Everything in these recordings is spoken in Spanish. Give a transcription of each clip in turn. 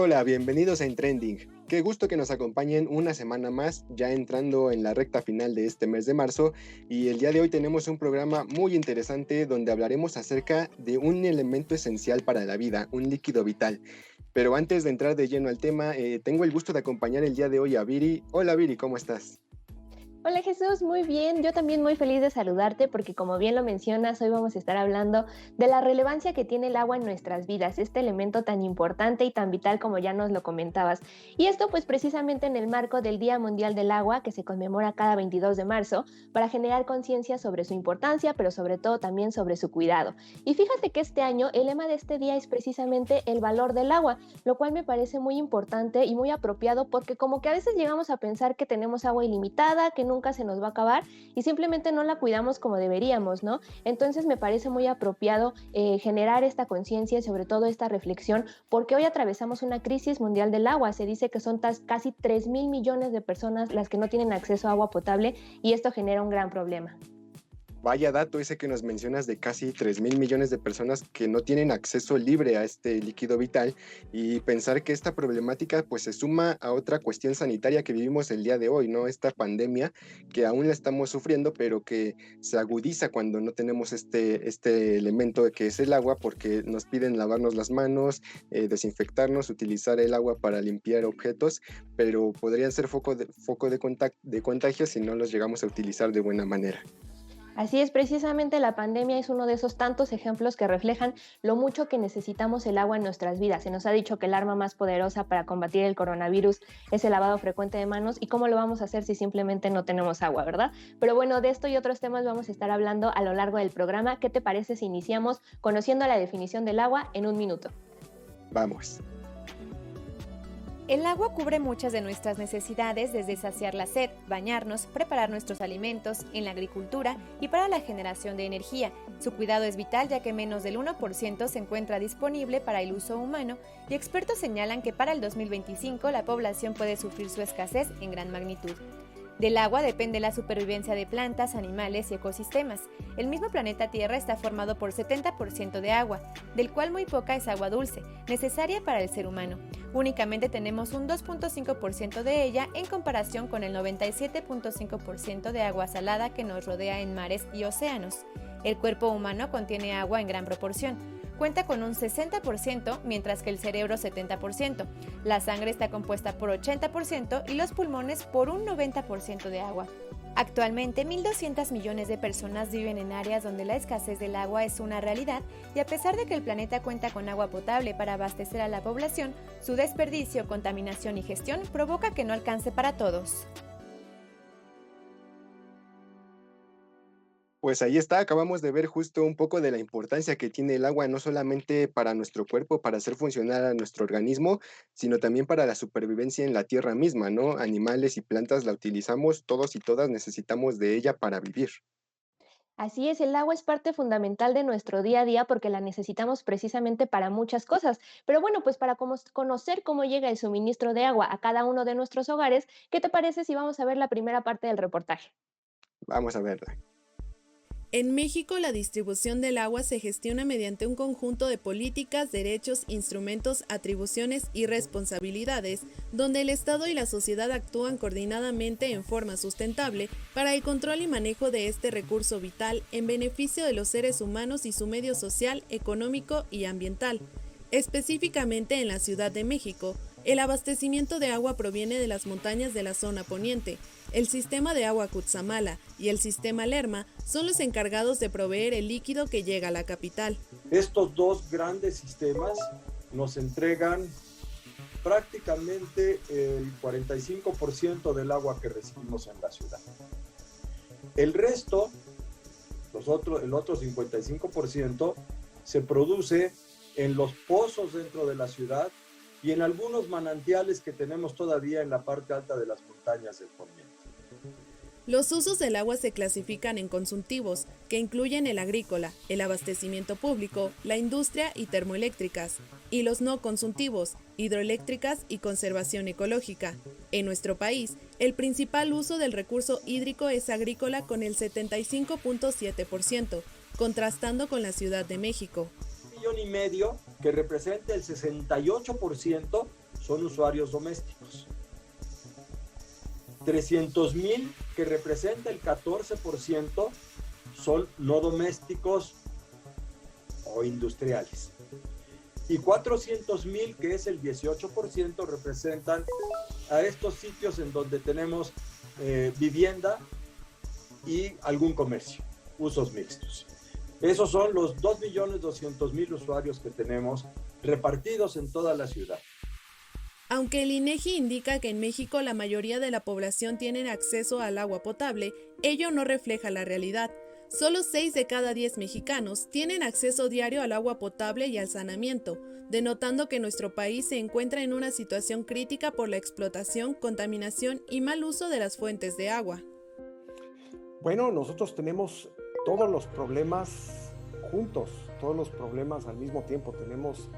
Hola, bienvenidos a En Trending. Qué gusto que nos acompañen una semana más, ya entrando en la recta final de este mes de marzo, y el día de hoy tenemos un programa muy interesante donde hablaremos acerca de un elemento esencial para la vida, un líquido vital. Pero antes de entrar de lleno al tema, tengo el gusto de acompañar el día de hoy a Viri. Hola Viri, ¿cómo estás? Hola Jesús, muy bien. Yo también muy feliz de saludarte porque como bien lo mencionas, hoy vamos a estar hablando de la relevancia que tiene el agua en nuestras vidas, este elemento tan importante y tan vital como ya nos lo comentabas. Y esto pues precisamente en el marco del Día Mundial del Agua que se conmemora cada 22 de marzo para generar conciencia sobre su importancia, pero sobre todo también sobre su cuidado. Y fíjate que este año el lema de este día es precisamente el valor del agua, lo cual me parece muy importante y muy apropiado porque como que a veces llegamos a pensar que tenemos agua ilimitada, que nunca se nos va a acabar y simplemente no la cuidamos como deberíamos, ¿no? Entonces me parece muy apropiado generar esta conciencia y sobre todo esta reflexión porque hoy atravesamos una crisis mundial del agua. Se dice que son casi 3,000 millones de personas las que no tienen acceso a agua potable y esto genera un gran problema. Vaya dato ese que nos mencionas de casi 3,000 millones de personas que no tienen acceso libre a este líquido vital, y pensar que esta problemática pues se suma a otra cuestión sanitaria que vivimos el día de hoy, ¿no? Esta pandemia que aún la estamos sufriendo, pero que se agudiza cuando no tenemos este elemento que es el agua, porque nos piden lavarnos las manos, desinfectarnos, utilizar el agua para limpiar objetos, pero podrían ser foco de contagio si no los llegamos a utilizar de buena manera. Así es, precisamente la pandemia es uno de esos tantos ejemplos que reflejan lo mucho que necesitamos el agua en nuestras vidas. Se nos ha dicho que el arma más poderosa para combatir el coronavirus es el lavado frecuente de manos, y cómo lo vamos a hacer si simplemente no tenemos agua, ¿verdad? Pero bueno, de esto y otros temas vamos a estar hablando a lo largo del programa. ¿Qué te parece si iniciamos conociendo la definición del agua en un minuto? Vamos. El agua cubre muchas de nuestras necesidades, desde saciar la sed, bañarnos, preparar nuestros alimentos, en la agricultura y para la generación de energía. Su cuidado es vital, ya que menos del 1% se encuentra disponible para el uso humano, y expertos señalan que para el 2025 la población puede sufrir su escasez en gran magnitud. Del agua depende la supervivencia de plantas, animales y ecosistemas. El mismo planeta Tierra está formado por 70% de agua, del cual muy poca es agua dulce, necesaria para el ser humano. Únicamente tenemos un 2.5% de ella en comparación con el 97.5% de agua salada que nos rodea en mares y océanos. El cuerpo humano contiene agua en gran proporción. Cuenta con un 60%, mientras que el cerebro 70%. La sangre está compuesta por 80% y los pulmones por un 90% de agua. Actualmente, 1.200 millones de personas viven en áreas donde la escasez del agua es una realidad, y a pesar de que el planeta cuenta con agua potable para abastecer a la población, su desperdicio, contaminación y gestión provoca que no alcance para todos. Pues ahí está, acabamos de ver justo un poco de la importancia que tiene el agua, no solamente para nuestro cuerpo, para hacer funcionar a nuestro organismo, sino también para la supervivencia en la tierra misma, ¿no? Animales y plantas la utilizamos, todos y todas necesitamos de ella para vivir. Así es, el agua es parte fundamental de nuestro día a día porque la necesitamos precisamente para muchas cosas. Pero bueno, pues para conocer cómo llega el suministro de agua a cada uno de nuestros hogares, ¿qué te parece si vamos a ver la primera parte del reportaje? Vamos a verla. En México, la distribución del agua se gestiona mediante un conjunto de políticas, derechos, instrumentos, atribuciones y responsabilidades, donde el Estado y la sociedad actúan coordinadamente en forma sustentable para el control y manejo de este recurso vital en beneficio de los seres humanos y su medio social, económico y ambiental. Específicamente en la Ciudad de México, el abastecimiento de agua proviene de las montañas de la zona poniente. El sistema de agua Cutzamala y el sistema Lerma son los encargados de proveer el líquido que llega a la capital. Estos dos grandes sistemas nos entregan prácticamente el 45% del agua que recibimos en la ciudad. El resto, el otro 55%, se produce en los pozos dentro de la ciudad y en algunos manantiales que tenemos todavía en la parte alta de las montañas del Poniente. Los usos del agua se clasifican en consultivos, que incluyen el agrícola, el abastecimiento público, la industria y termoeléctricas, y los no consultivos, hidroeléctricas y conservación ecológica. En nuestro país, el principal uso del recurso hídrico es agrícola con el 75.7%, contrastando con la Ciudad de México. 1,5 millones que representa el 68%, son usuarios domésticos. 300,000, que representa el 14%, son no domésticos o industriales. Y 400,000, que es el 18%, representan a estos sitios en donde tenemos vivienda y algún comercio, usos mixtos. Esos son los 2.200.000 usuarios que tenemos repartidos en toda la ciudad. Aunque el INEGI indica que en México la mayoría de la población tiene acceso al agua potable, ello no refleja la realidad. Solo 6 de cada 10 mexicanos tienen acceso diario al agua potable y al saneamiento, denotando que nuestro país se encuentra en una situación crítica por la explotación, contaminación y mal uso de las fuentes de agua. Bueno, nosotros tenemos todos los problemas juntos, todos los problemas al mismo tiempo. Tenemos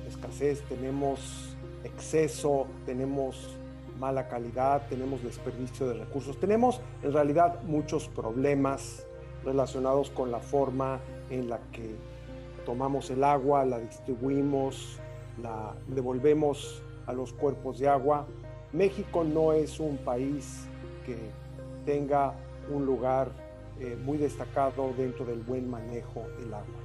escasez, tenemos exceso, tenemos mala calidad, tenemos desperdicio de recursos, tenemos en realidad muchos problemas relacionados con la forma en la que tomamos el agua, la distribuimos, la devolvemos a los cuerpos de agua. México no es un país que tenga un lugar muy destacado dentro del buen manejo del agua.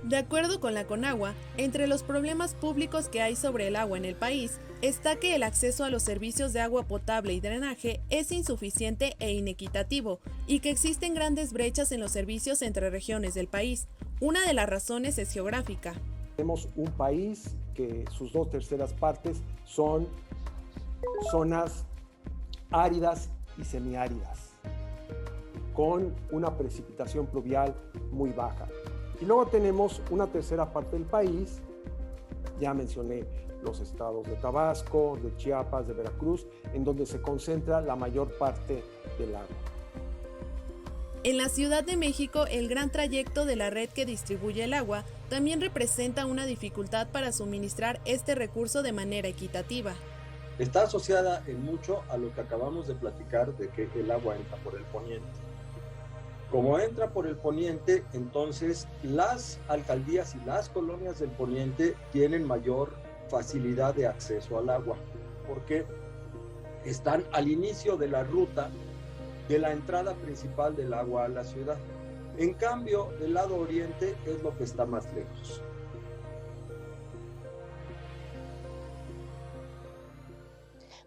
De acuerdo con la Conagua, entre los problemas públicos que hay sobre el agua en el país está que el acceso a los servicios de agua potable y drenaje es insuficiente e inequitativo y que existen grandes brechas en los servicios entre regiones del país. Una de las razones es geográfica. Tenemos un país que sus 2/3 partes son zonas áridas y semiáridas, con una precipitación pluvial muy baja. Y luego tenemos una 1/3 parte del país, ya mencioné los estados de Tabasco, de Chiapas, de Veracruz, en donde se concentra la mayor parte del agua. En la Ciudad de México, el gran trayecto de la red que distribuye el agua también representa una dificultad para suministrar este recurso de manera equitativa. Está asociada en mucho a lo que acabamos de platicar de que el agua entra por el poniente. Como entra por el poniente, entonces las alcaldías y las colonias del poniente tienen mayor facilidad de acceso al agua, porque están al inicio de la ruta de la entrada principal del agua a la ciudad. En cambio, el lado oriente es lo que está más lejos.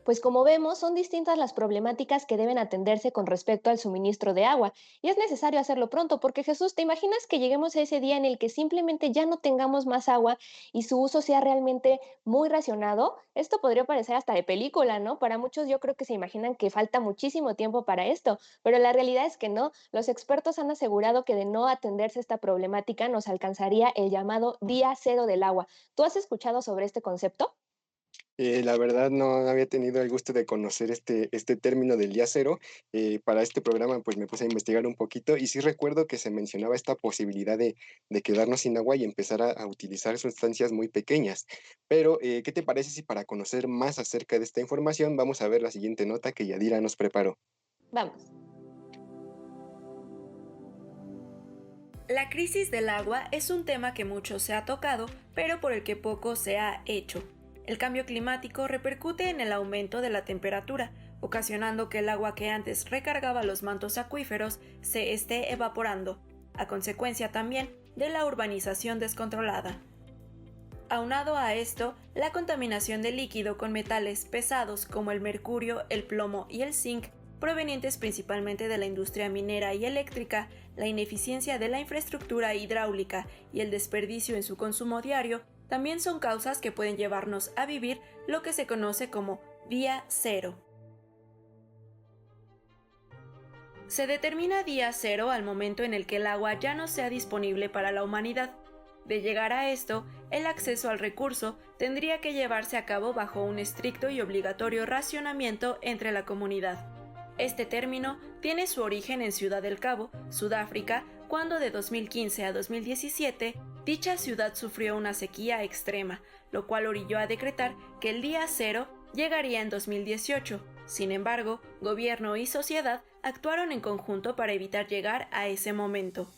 Pues como vemos, son distintas las problemáticas que deben atenderse con respecto al suministro de agua, y es necesario hacerlo pronto, porque Jesús, ¿te imaginas que lleguemos a ese día en el que simplemente ya no tengamos más agua y su uso sea realmente muy racionado? Esto podría parecer hasta de película, ¿no? Para muchos yo creo que se imaginan que falta muchísimo tiempo para esto, pero la realidad es que no. Los expertos han asegurado que de no atenderse esta problemática nos alcanzaría el llamado día cero del agua. ¿Tú has escuchado sobre este concepto? La verdad no había tenido el gusto de conocer este término del día cero. Para este programa pues me puse a investigar un poquito y sí recuerdo que se mencionaba esta posibilidad de quedarnos sin agua y empezar a utilizar sustancias muy pequeñas. Pero, ¿qué te parece si para conocer más acerca de esta información vamos a ver la siguiente nota que Yadira nos preparó? Vamos. La crisis del agua es un tema que mucho se ha tocado, pero por el que poco se ha hecho. El cambio climático repercute en el aumento de la temperatura, ocasionando que el agua que antes recargaba los mantos acuíferos se esté evaporando, a consecuencia también de la urbanización descontrolada. Aunado a esto, la contaminación de líquido con metales pesados como el mercurio, el plomo y el zinc, provenientes principalmente de la industria minera y eléctrica, la ineficiencia de la infraestructura hidráulica y el desperdicio en su consumo diario, también son causas que pueden llevarnos a vivir lo que se conoce como día cero. Se determina día cero al momento en el que el agua ya no sea disponible para la humanidad. De llegar a esto, el acceso al recurso tendría que llevarse a cabo bajo un estricto y obligatorio racionamiento entre la comunidad. Este término tiene su origen en Ciudad del Cabo, Sudáfrica, cuando de 2015 a 2017 dicha ciudad sufrió una sequía extrema, lo cual orilló a decretar que el día cero llegaría en 2018. Sin embargo, gobierno y sociedad actuaron en conjunto para evitar llegar a ese momento.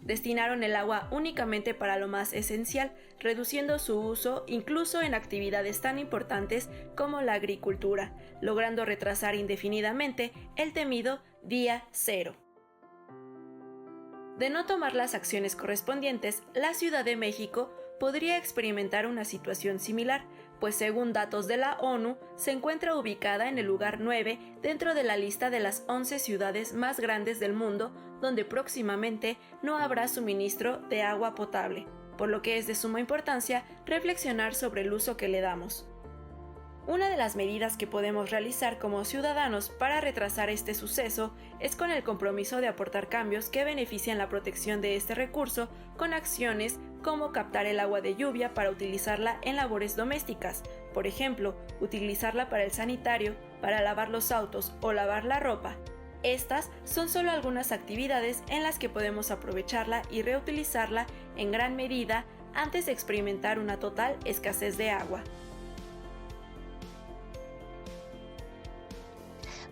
Destinaron el agua únicamente para lo más esencial, reduciendo su uso incluso en actividades tan importantes como la agricultura, logrando retrasar indefinidamente el temido día cero. De no tomar las acciones correspondientes, la Ciudad de México podría experimentar una situación similar, pues según datos de la ONU, se encuentra ubicada en el lugar 9 dentro de la lista de las 11 ciudades más grandes del mundo, donde próximamente no habrá suministro de agua potable, por lo que es de suma importancia reflexionar sobre el uso que le damos. Una de las medidas que podemos realizar como ciudadanos para retrasar este suceso es con el compromiso de aportar cambios que beneficien la protección de este recurso con acciones como captar el agua de lluvia para utilizarla en labores domésticas, por ejemplo, utilizarla para el sanitario, para lavar los autos o lavar la ropa. Estas son solo algunas actividades en las que podemos aprovecharla y reutilizarla en gran medida antes de experimentar una total escasez de agua.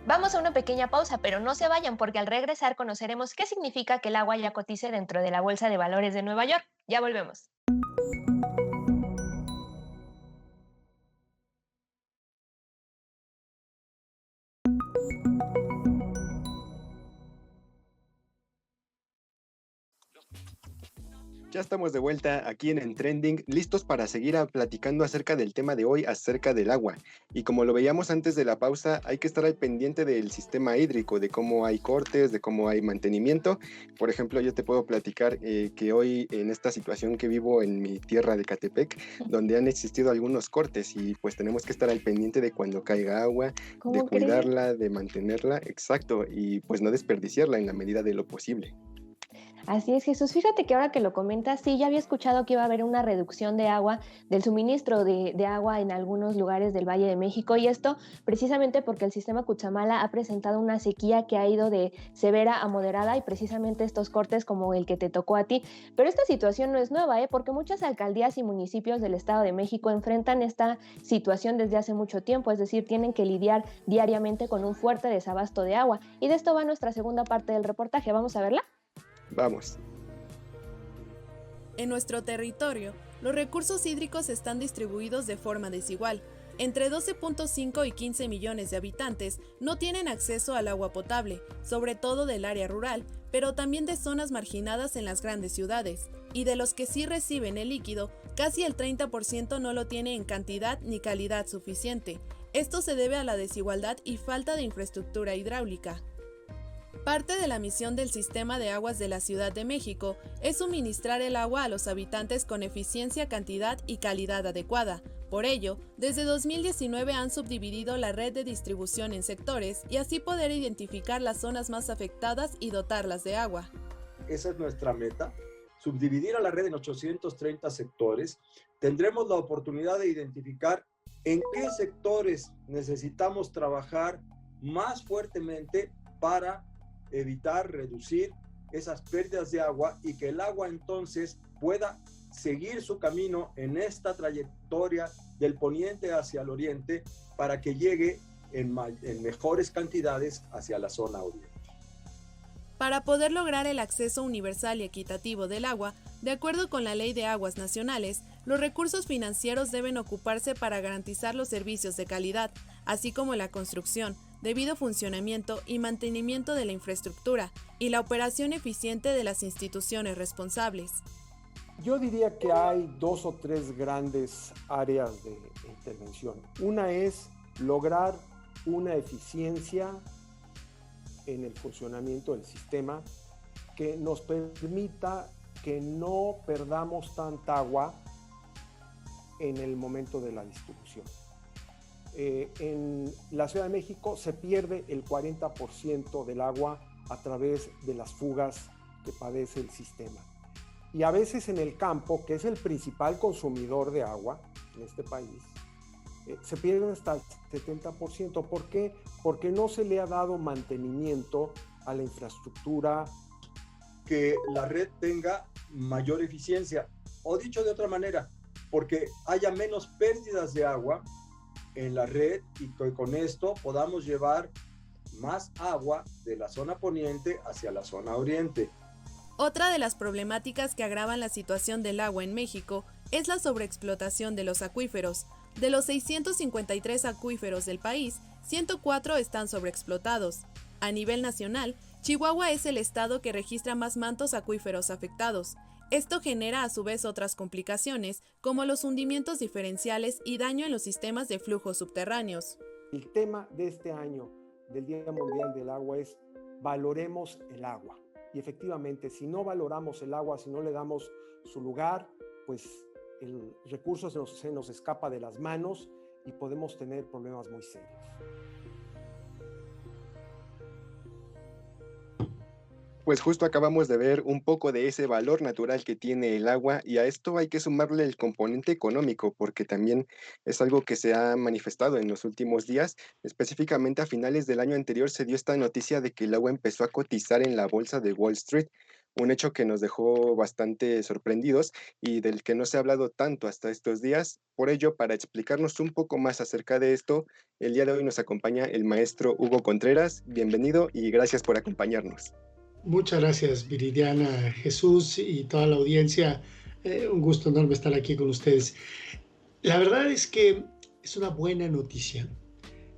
Vamos a una pequeña pausa, pero no se vayan porque al regresar conoceremos qué significa que el agua ya cotice dentro de la Bolsa de Valores de Nueva York. Ya volvemos. Ya estamos de vuelta aquí en Trending, listos para seguir platicando acerca del tema de hoy, acerca del agua. Y como lo veíamos antes de la pausa, hay que estar al pendiente del sistema hídrico, de cómo hay cortes, de cómo hay mantenimiento. Por ejemplo, yo te puedo platicar que hoy en esta situación que vivo en mi tierra de Catepec, donde han existido algunos cortes y pues tenemos que estar al pendiente de cuando caiga agua, de cuidarla, de mantenerla, exacto, y pues no desperdiciarla en la medida de lo posible. Así es, Jesús. Fíjate que ahora que lo comentas, sí, ya había escuchado que iba a haber una reducción de agua, del suministro de agua en algunos lugares del Valle de México, y esto precisamente porque el sistema Cutzamala ha presentado una sequía que ha ido de severa a moderada y precisamente estos cortes como el que te tocó a ti. Pero esta situación no es nueva, porque muchas alcaldías y municipios del Estado de México enfrentan esta situación desde hace mucho tiempo, es decir, tienen que lidiar diariamente con un fuerte desabasto de agua. Y de esto va nuestra segunda parte del reportaje. ¿Vamos a verla? Vamos. En nuestro territorio, los recursos hídricos están distribuidos de forma desigual. Entre 12.5 y 15 millones de habitantes no tienen acceso al agua potable, sobre todo del área rural, pero también de zonas marginadas en las grandes ciudades. Y de los que sí reciben el líquido, casi el 30% no lo tiene en cantidad ni calidad suficiente. Esto se debe a la desigualdad y falta de infraestructura hidráulica. Parte de la misión del Sistema de Aguas de la Ciudad de México es suministrar el agua a los habitantes con eficiencia, cantidad y calidad adecuada. Por ello, desde 2019 han subdividido la red de distribución en sectores y así poder identificar las zonas más afectadas y dotarlas de agua. Esa es nuestra meta, subdividir a la red en 830 sectores. Tendremos la oportunidad de identificar en qué sectores necesitamos trabajar más fuertemente para evitar, reducir esas pérdidas de agua y que el agua entonces pueda seguir su camino en esta trayectoria del poniente hacia el oriente para que llegue en mejores cantidades hacia la zona oriente. Para poder lograr el acceso universal y equitativo del agua, de acuerdo con la Ley de Aguas Nacionales, los recursos financieros deben ocuparse para garantizar los servicios de calidad, así como la construcción, debido funcionamiento y mantenimiento de la infraestructura y la operación eficiente de las instituciones responsables. Yo diría que hay 2 o 3 grandes áreas de intervención. Una es lograr una eficiencia en el funcionamiento del sistema que nos permita que no perdamos tanta agua en el momento de la distribución. En la Ciudad de México se pierde el 40% del agua a través de las fugas que padece el sistema. Y a veces en el campo, que es el principal consumidor de agua en este país, se pierde hasta el 70%. ¿Por qué? Porque no se le ha dado mantenimiento a la infraestructura. Que la red tenga mayor eficiencia, o dicho de otra manera, porque haya menos pérdidas de agua en la red y que con esto podamos llevar más agua de la zona poniente hacia la zona oriente. Otra de las problemáticas que agravan la situación del agua en México es la sobreexplotación de los acuíferos. De los 653 acuíferos del país, 104 están sobreexplotados. A nivel nacional, Chihuahua es el estado que registra más mantos acuíferos afectados. Esto genera a su vez otras complicaciones, como los hundimientos diferenciales y daño en los sistemas de flujos subterráneos. El tema de este año del Día Mundial del Agua es valoremos el agua. Y efectivamente, si no valoramos el agua, si no le damos su lugar, pues el recurso se nos escapa de las manos y podemos tener problemas muy serios. Pues justo acabamos de ver un poco de ese valor natural que tiene el agua y a esto hay que sumarle el componente económico porque también es algo que se ha manifestado en los últimos días. Específicamente a finales del año anterior se dio esta noticia de que el agua empezó a cotizar en la bolsa de Wall Street, un hecho que nos dejó bastante sorprendidos y del que no se ha hablado tanto hasta estos días. Por ello, para explicarnos un poco más acerca de esto, el día de hoy nos acompaña el maestro Hugo Contreras. Bienvenido y gracias por acompañarnos. Muchas gracias, Viridiana, Jesús y toda la audiencia. Un gusto enorme estar aquí con ustedes. La verdad es que es una buena noticia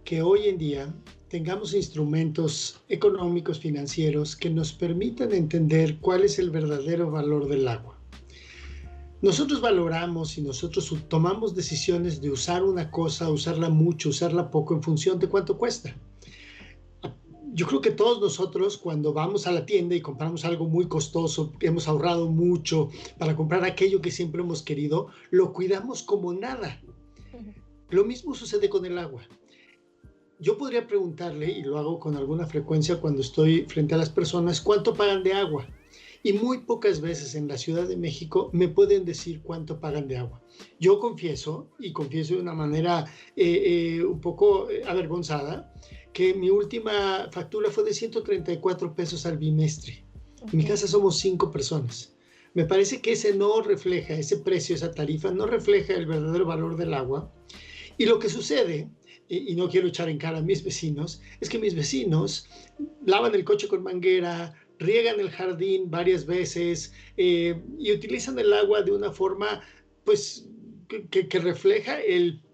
que hoy en día tengamos instrumentos económicos, financieros, que nos permitan entender cuál es el verdadero valor del agua. Nosotros valoramos y nosotros tomamos decisiones de usar una cosa, usarla mucho, usarla poco en función de cuánto cuesta. Yo creo que todos nosotros cuando vamos a la tienda y compramos algo muy costoso, hemos ahorrado mucho para comprar aquello que siempre hemos querido, lo cuidamos como nada. Lo mismo sucede con el agua. Yo podría preguntarle, y lo hago con alguna frecuencia cuando estoy frente a las personas, ¿cuánto pagan de agua? Y muy pocas veces en la Ciudad de México me pueden decir cuánto pagan de agua. Yo confieso, y confieso de una manera un poco avergonzada, que mi última factura fue de 134 pesos al bimestre. En mi casa somos 5 personas. Me parece que ese no refleja, ese precio, esa tarifa, no refleja el verdadero valor del agua. Y lo que sucede, y no quiero echar en cara a mis vecinos, es que mis vecinos lavan el coche con manguera, riegan el jardín varias veces y utilizan el agua de una forma pues, que refleja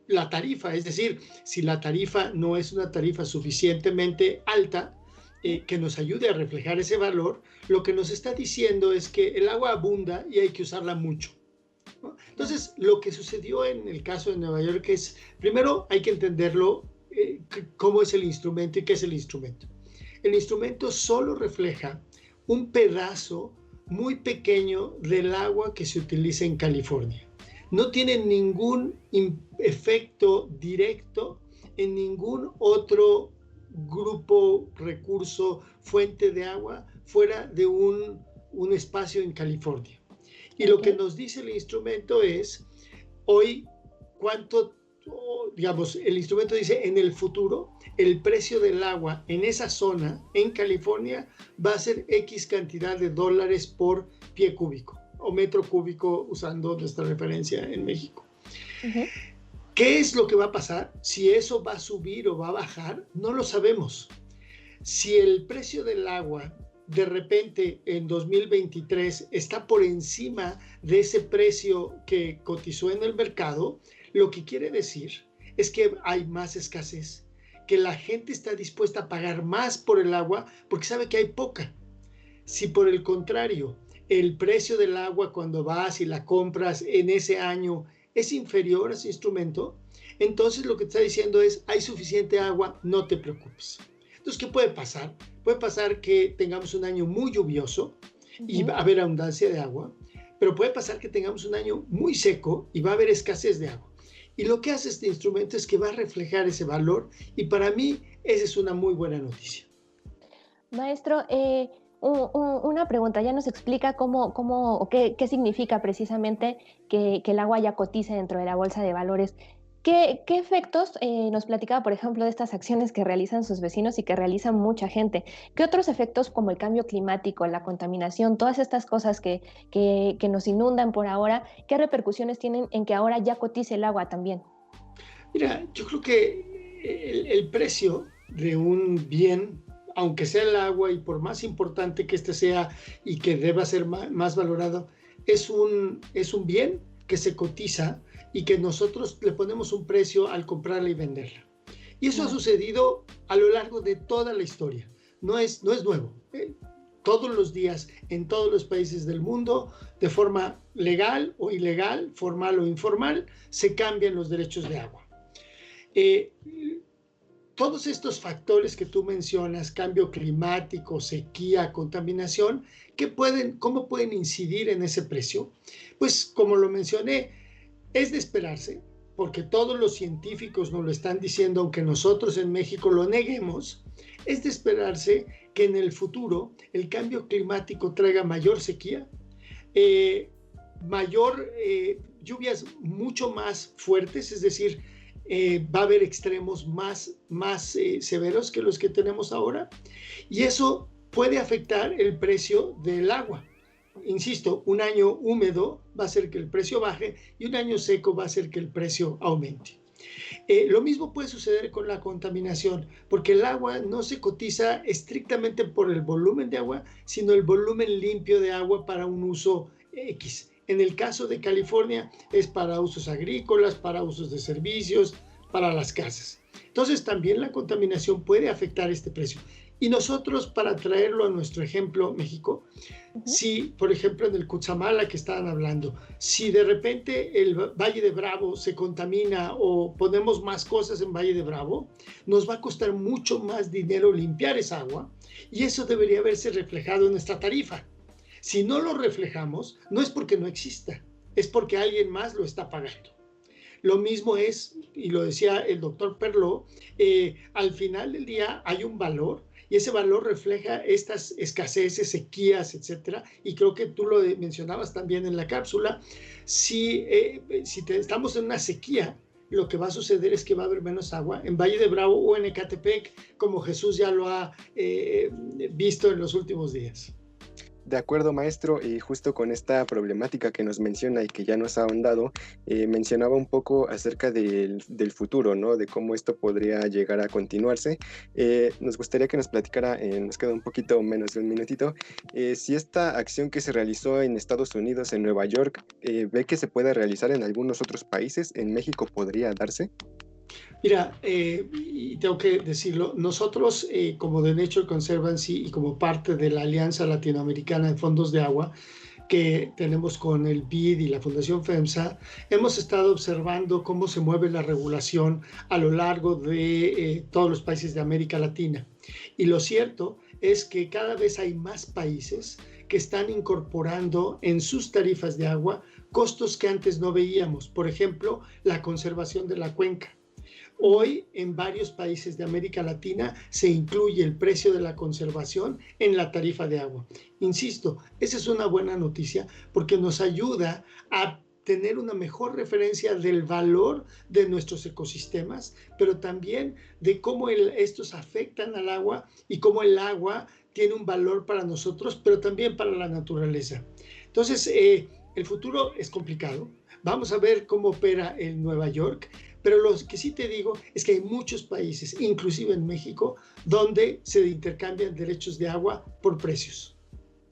la tarifa. Es decir, si la tarifa no es una tarifa suficientemente alta que nos ayude a reflejar ese valor, lo que nos está diciendo es que el agua abunda y hay que usarla mucho, ¿no? Entonces, lo que sucedió en el caso de Nueva York es, primero hay que entenderlo, cómo es el instrumento y qué es el instrumento. El instrumento solo refleja un pedazo muy pequeño del agua que se utiliza en California. No tiene ningún efecto directo en ningún otro grupo, recurso, fuente de agua fuera de un espacio en California. Y lo que nos dice el instrumento es, hoy, digamos, el instrumento dice, en el futuro, el precio del agua en esa zona, en California, va a ser X cantidad de dólares por pie cúbico o metro cúbico, usando nuestra referencia en México. Uh-huh. ¿Qué es lo que va a pasar? Si eso va a subir o va a bajar, no lo sabemos. Si el precio del agua de repente en 2023 está por encima de ese precio que cotizó en el mercado, lo que quiere decir es que hay más escasez, que la gente está dispuesta a pagar más por el agua porque sabe que hay poca. Si por el contrario, el precio del agua cuando vas y la compras en ese año es inferior a ese instrumento, entonces lo que te está diciendo es, hay suficiente agua, no te preocupes. Entonces, ¿qué puede pasar? Puede pasar que tengamos un año muy lluvioso y va a haber abundancia de agua, pero puede pasar que tengamos un año muy seco y va a haber escasez de agua. Y lo que hace este instrumento es que va a reflejar ese valor y para mí esa es una muy buena noticia. Maestro, una pregunta, ya nos explica qué significa precisamente que el agua ya cotice dentro de la bolsa de valores. ¿Qué efectos nos platicaba, por ejemplo, de estas acciones que realizan sus vecinos y que realizan mucha gente? ¿Qué otros efectos como el cambio climático, la contaminación, todas estas cosas que nos inundan por ahora, qué repercusiones tienen en que ahora ya cotice el agua también? Mira, yo creo que el precio de un bien aunque sea el agua y por más importante que sea y que deba ser más valorado, es un bien que se cotiza y que nosotros le ponemos un precio al comprarla y venderla. Y eso ha sucedido a lo largo de toda la historia. No es nuevo. Todos los días, en todos los países del mundo, de forma legal o ilegal, formal o informal, se cambian los derechos de agua. Todos estos factores que tú mencionas, cambio climático, sequía, contaminación, ¿cómo pueden incidir en ese precio? Pues como lo mencioné, es de esperarse, porque todos los científicos nos lo están diciendo, aunque nosotros en México lo neguemos, es de esperarse que en el futuro el cambio climático traiga mayor sequía, lluvias mucho más fuertes, es decir, va a haber extremos más severos que los que tenemos ahora, y eso puede afectar el precio del agua. Insisto, un año húmedo va a hacer que el precio baje y un año seco va a hacer que el precio aumente. Lo mismo puede suceder con la contaminación, porque el agua no se cotiza estrictamente por el volumen de agua, sino el volumen limpio de agua para un uso X. En el caso de California es para usos agrícolas, para usos de servicios, para las casas. Entonces también la contaminación puede afectar este precio. Y nosotros, para traerlo a nuestro ejemplo México, si, por ejemplo, en el Cutzamala que estaban hablando, si de repente el Valle de Bravo se contamina o ponemos más cosas en Valle de Bravo, nos va a costar mucho más dinero limpiar esa agua y eso debería verse reflejado en nuestra tarifa. Si no lo reflejamos, no es porque no exista, es porque alguien más lo está pagando. Lo mismo es, y lo decía el doctor Perlot, al final del día hay un valor y ese valor refleja estas escaseces, sequías, etcétera. Y creo que tú lo mencionabas también en la cápsula. Si estamos en una sequía, lo que va a suceder es que va a haber menos agua en Valle de Bravo o en Ecatepec, como Jesús ya lo ha visto en los últimos días. De acuerdo, maestro, y justo con esta problemática que nos menciona y que ya nos ha ahondado, mencionaba un poco acerca del futuro, ¿no? De cómo esto podría llegar a continuarse. Nos gustaría que nos platicara, nos queda un poquito menos de un minutito, si esta acción que se realizó en Estados Unidos, en Nueva York, ve que se puede realizar en algunos otros países. ¿En México podría darse? Mira, y tengo que decirlo, nosotros como The Nature Conservancy y como parte de la Alianza Latinoamericana de Fondos de Agua que tenemos con el BID y la Fundación FEMSA, hemos estado observando cómo se mueve la regulación a lo largo de todos los países de América Latina. Y lo cierto es que cada vez hay más países que están incorporando en sus tarifas de agua costos que antes no veíamos. Por ejemplo, la conservación de la cuenca. Hoy, en varios países de América Latina, se incluye el precio de la conservación en la tarifa de agua. Insisto, esa es una buena noticia porque nos ayuda a tener una mejor referencia del valor de nuestros ecosistemas, pero también de cómo estos afectan al agua y cómo el agua tiene un valor para nosotros, pero también para la naturaleza. Entonces, el futuro es complicado. Vamos a ver cómo opera en Nueva York. Pero lo que sí te digo es que hay muchos países, inclusive en México, donde se intercambian derechos de agua por precios.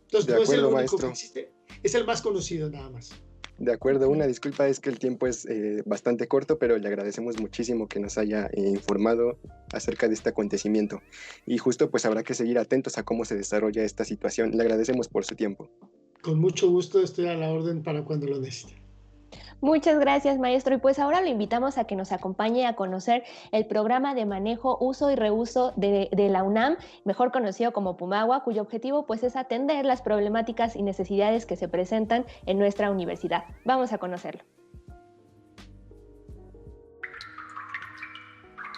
Entonces, no es el único que existe, es el más conocido nada más. De acuerdo, una disculpa, es que el tiempo es bastante corto, pero le agradecemos muchísimo que nos haya informado acerca de este acontecimiento. Y justo pues habrá que seguir atentos a cómo se desarrolla esta situación. Le agradecemos por su tiempo. Con mucho gusto, estoy a la orden para cuando lo necesite. Muchas gracias, maestro. Y pues ahora lo invitamos a que nos acompañe a conocer el programa de manejo, uso y reuso de la UNAM, mejor conocido como Pumagua, cuyo objetivo pues es atender las problemáticas y necesidades que se presentan en nuestra universidad. Vamos a conocerlo.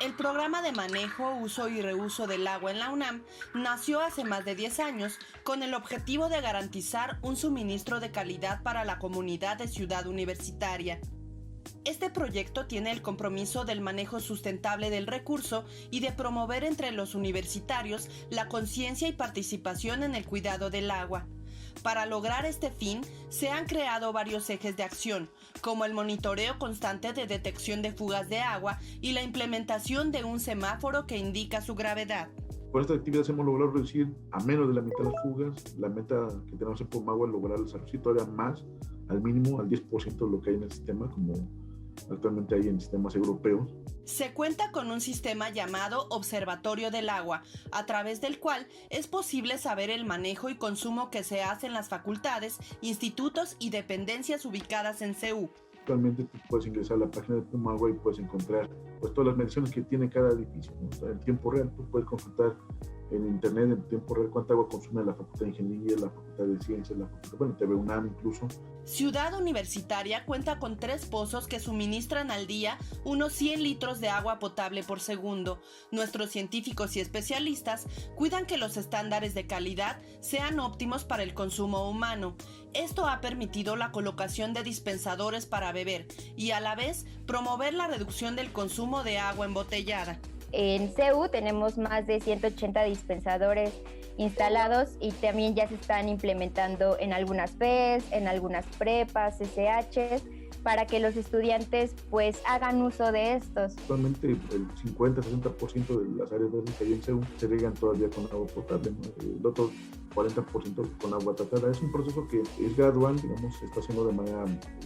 El programa de manejo, uso y reuso del agua en la UNAM nació hace más de 10 años con el objetivo de garantizar un suministro de calidad para la comunidad de Ciudad Universitaria. Este proyecto tiene el compromiso del manejo sustentable del recurso y de promover entre los universitarios la conciencia y participación en el cuidado del agua. Para lograr este fin, se han creado varios ejes de acción, como el monitoreo constante de detección de fugas de agua y la implementación de un semáforo que indica su gravedad. Con esta actividad hemos logrado reducir a menos de la mitad las fugas. La meta que tenemos en Pumagua es lograr reducir todavía más, al mínimo, al 10% de lo que hay en el sistema, como actualmente hay en sistemas europeos. Se cuenta con un sistema llamado Observatorio del Agua, a través del cual es posible saber el manejo y consumo que se hace en las facultades, institutos y dependencias ubicadas en CEU. Actualmente tú puedes ingresar a la página de Pumagua y puedes encontrar pues, todas las mediciones que tiene cada edificio, ¿no? O sea, en tiempo real tú puedes consultar en internet en tiempo real cuánta agua consume la Facultad de Ingeniería, la Facultad de Ciencias, la Facultad, bueno, TV UNAM incluso. Ciudad Universitaria cuenta con 3 pozos que suministran al día unos 100 litros de agua potable por segundo. Nuestros científicos y especialistas cuidan que los estándares de calidad sean óptimos para el consumo humano. Esto ha permitido la colocación de dispensadores para beber y a la vez promover la reducción del consumo de agua embotellada. En CEU tenemos más de 180 dispensadores instalados y también ya se están implementando en algunas FES, en algunas prepas, SHs, para que los estudiantes pues hagan uso de estos. Actualmente el 50-60% de las áreas verdes que hay en CEU se riegan todavía con agua potable, ¿no? El otro 40% con agua tratada. Es un proceso que es gradual, digamos, se está haciendo de manera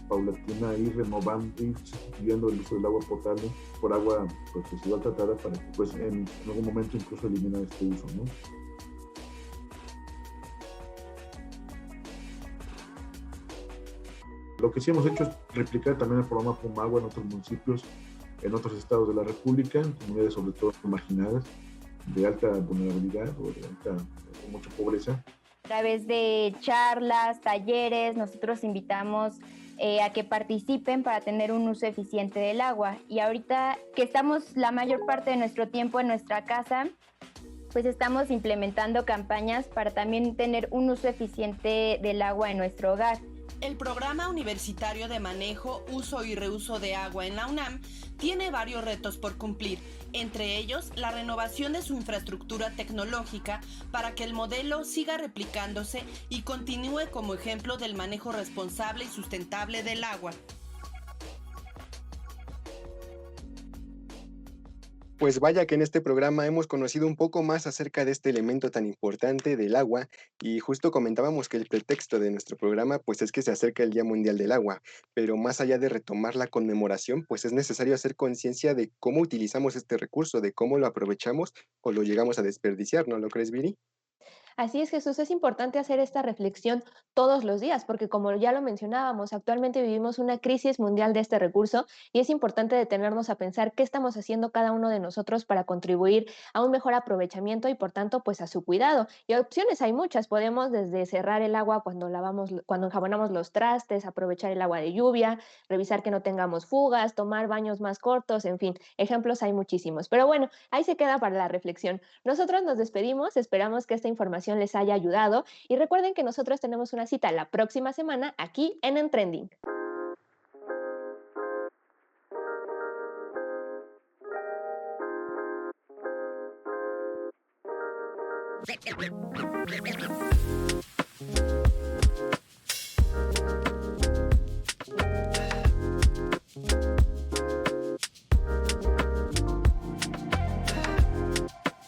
paulatina, ir renovando, ir sustituyendo el uso del agua potable por agua pues, residual tratada para que pues, en algún momento incluso eliminar este uso, ¿no? Lo que sí hemos hecho es replicar también el programa Pumagua en otros municipios, en otros estados de la República, en comunidades sobre todo marginadas, de alta vulnerabilidad o de mucha pobreza. A través de charlas, talleres, nosotros invitamos a que participen para tener un uso eficiente del agua. Y ahorita que estamos la mayor parte de nuestro tiempo en nuestra casa, pues estamos implementando campañas para también tener un uso eficiente del agua en nuestro hogar. El Programa Universitario de Manejo, Uso y Reuso de Agua en la UNAM tiene varios retos por cumplir, entre ellos la renovación de su infraestructura tecnológica para que el modelo siga replicándose y continúe como ejemplo del manejo responsable y sustentable del agua. Pues vaya que en este programa hemos conocido un poco más acerca de este elemento tan importante del agua y justo comentábamos que el pretexto de nuestro programa pues es que se acerca el Día Mundial del Agua, pero más allá de retomar la conmemoración pues es necesario hacer conciencia de cómo utilizamos este recurso, de cómo lo aprovechamos o lo llegamos a desperdiciar, ¿no lo crees, Viri? Así es, Jesús, es importante hacer esta reflexión todos los días, porque como ya lo mencionábamos, actualmente vivimos una crisis mundial de este recurso y es importante detenernos a pensar qué estamos haciendo cada uno de nosotros para contribuir a un mejor aprovechamiento y por tanto pues a su cuidado. Y opciones hay muchas, podemos desde cerrar el agua cuando lavamos, cuando enjabonamos los trastes, aprovechar el agua de lluvia, revisar que no tengamos fugas, tomar baños más cortos, en fin, ejemplos hay muchísimos. Pero bueno, ahí se queda para la reflexión. Nosotros nos despedimos, esperamos que esta información les haya ayudado y recuerden que nosotros tenemos una cita la próxima semana aquí en Trending.